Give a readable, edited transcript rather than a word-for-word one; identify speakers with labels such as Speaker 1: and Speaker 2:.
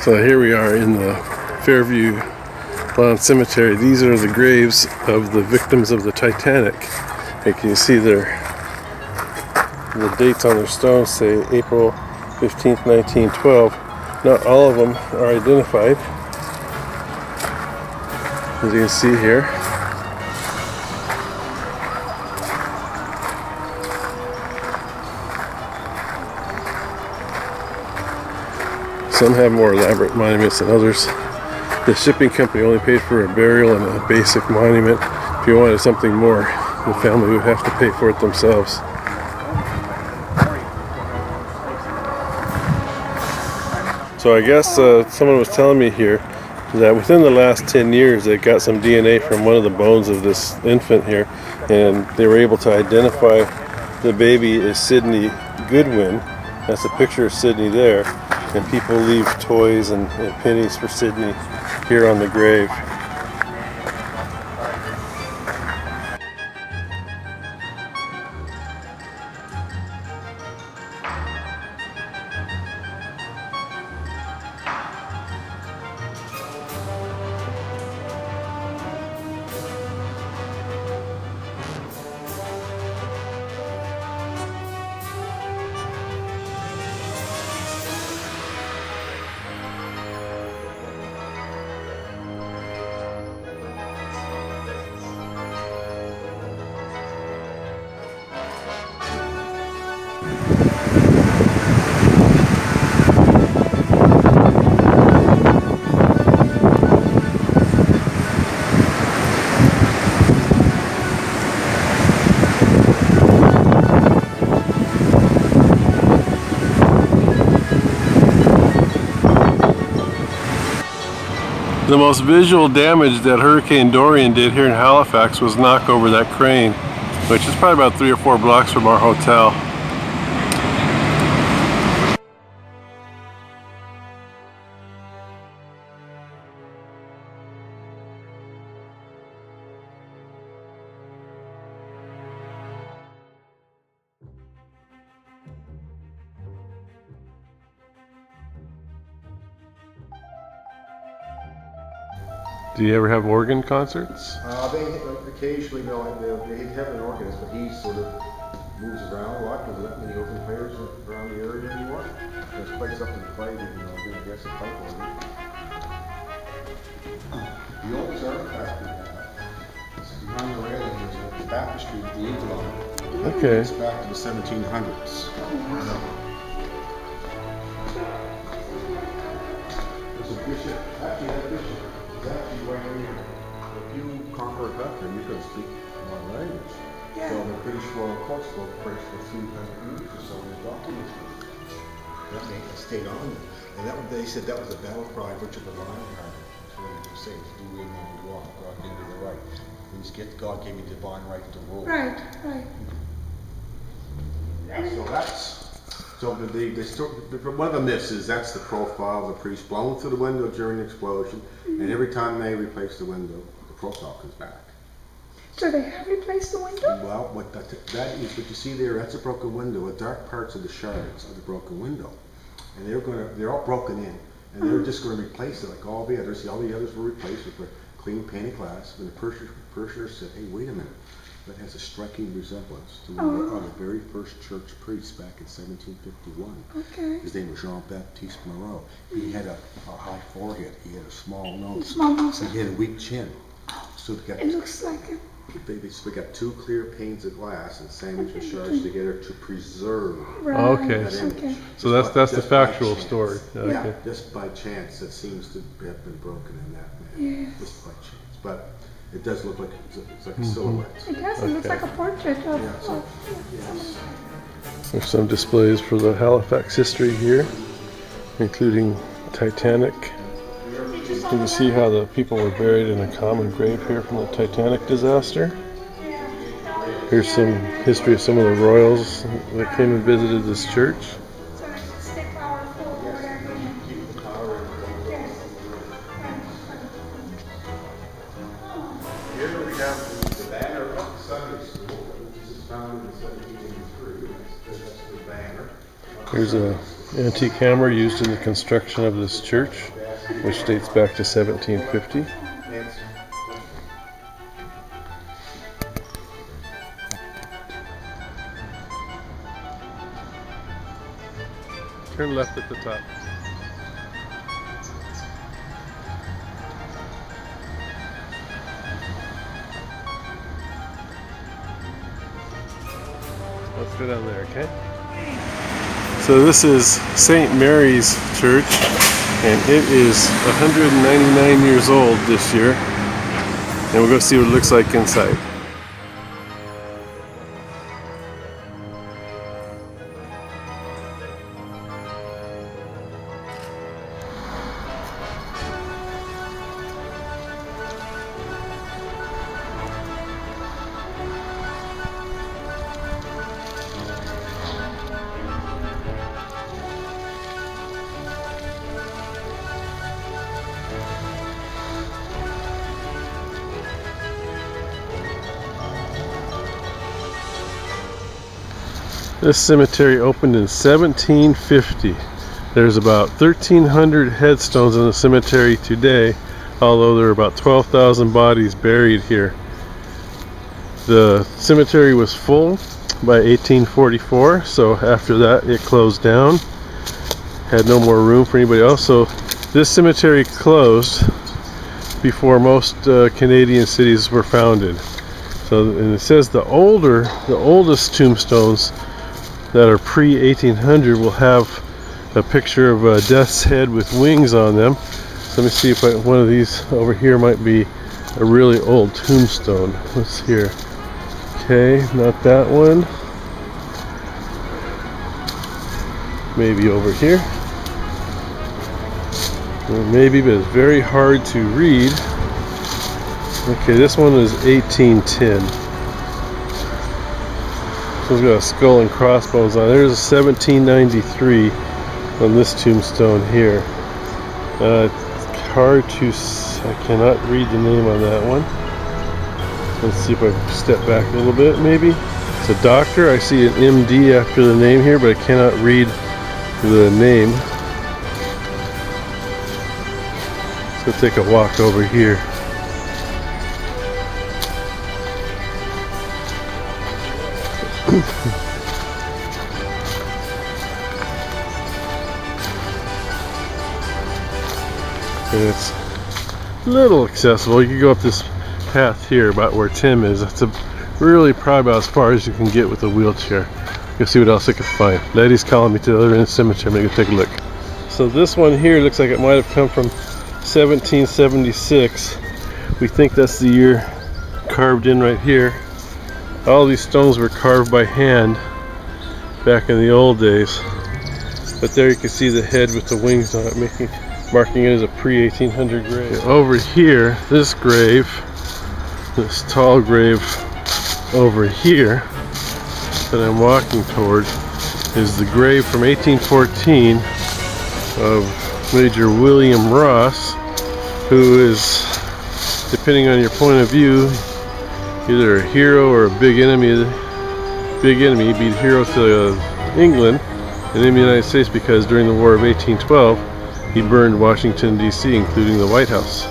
Speaker 1: So here we are in the Fairview Lawn Cemetery. These are the graves of the victims of the Titanic. And can you see the dates on their stones say April 15th, 1912. Not all of them are identified, as you can see here. Some have more elaborate monuments than others. The shipping company only paid for a burial and a basic monument. If you wanted something more, the family would have to pay for it themselves. So I guess someone was telling me here that within the last 10 years they got some DNA from one of the bones of this infant here, and they were able to identify the baby as Sydney Goodwin. That's a picture of Sydney there. And people leave toys and pennies for Sydney here on the grave. The most visual damage that Hurricane Dorian did here in Halifax was knock over that crane, which is probably about 3 or 4 blocks from our hotel. Do you ever have organ concerts?
Speaker 2: They occasionally, they have an organist, but he sort of moves around a lot because there's not many organ players around the area anymore. There's quite something to play, doing aggressive pipe organ. The oldest artifact we have is behind the railing. There's a baptistry with the angel on it.
Speaker 1: Okay.
Speaker 2: It's back to the 1700s. There's a bishop, actually that bishop. Actually, if you conquer a country, you can speak one language. Yeah. So the British Royal Court spoke French for 300 years or so in the documents. That stayed on. And they said that was a battle cry of Richard the Lionheart. That's what they say. Do we know we walk? God gave me the right. God gave me divine right to rule.
Speaker 3: Right.
Speaker 2: Yeah, so that's... So one of the myths is that's the profile of the priest blown through the window during the explosion, and every time they replace the window, the profile comes back.
Speaker 3: So they have replaced the window?
Speaker 2: Well, that is what you see there. That's a broken window. The dark parts of the shards of the broken window, and they're all broken in, and they're just going to replace it like all the others. All the others were replaced with clean painted glass. And the parishioners said, "Hey, wait a minute. That has a striking resemblance to one of the very first church priests back in 1751.
Speaker 3: Okay.
Speaker 2: His name was Jean-Baptiste Moreau. He had a high forehead. He had a small nose.
Speaker 3: Small nose.
Speaker 2: He had a weak chin. So
Speaker 3: it looks like it.
Speaker 2: They got 2 clear panes of glass and sandwiched the shards together to preserve
Speaker 1: Okay.
Speaker 2: that image.
Speaker 3: Okay.
Speaker 1: So that's the factual story. Okay.
Speaker 2: Yeah, just by chance it seems to have been broken in that manner.
Speaker 3: Yes.
Speaker 2: Just by chance. But it does look like it's like a silhouette.
Speaker 3: It does. It looks like a portrait of...
Speaker 2: Yes.
Speaker 1: There's some displays for the Halifax history here, including Titanic. You can see how the people were buried in a common grave here from the Titanic disaster. Here's some history of some of the royals that came and visited this church.
Speaker 2: Here we have the banner of Sunday School, which is founded in 1783. That's the banner.
Speaker 1: Here's a Antique hammer used in the construction of this church, which dates back to 1750. Turn left at the top. Let's go down there, okay? So this is St. Mary's Church, and it is 199 years old this year. And we'll go see what it looks like inside. This cemetery opened in 1750. There's about 1,300 headstones in the cemetery today, although there are about 12,000 bodies buried here. The cemetery was full by 1844, so after that it closed down. Had no more room for anybody else, so this cemetery closed before most Canadian cities were founded. So, and it says the oldest tombstones that are pre-1800 will have a picture of a death's head with wings on them. So let me see if one of these over here might be a really old tombstone. Let's hear. Okay, not that one. Maybe over here. Or maybe, but it's very hard to read. Okay, this one is 1810. This one's got a skull and crossbones on it. There's a 1793 on this tombstone here. It's hard to, I cannot read the name on that one. Let's see if I can step back a little bit maybe. It's a doctor. I see an MD after the name here, but I cannot read the name. Let's go take a walk over here. And it's a little accessible. You can go up this path here about where Tim is. It's really probably about as far as you can get with a wheelchair. You'll see what else I can find. Lady's calling me to the other end of the cemetery. I'm going to take a look. So this one here looks like it might have come from 1776. We think that's the year carved in right here. All these stones were carved by hand back in the old days. But there you can see the head with the wings on it, marking it as a pre-1800 grave. Over here, this grave, this tall grave over here that I'm walking toward, is the grave from 1814 of Major William Ross, who is, depending on your point of view, either a hero or a big enemy. Big enemy, he'd be a hero to England and in the United States because during the War of 1812 he burned Washington, D.C., including the White House.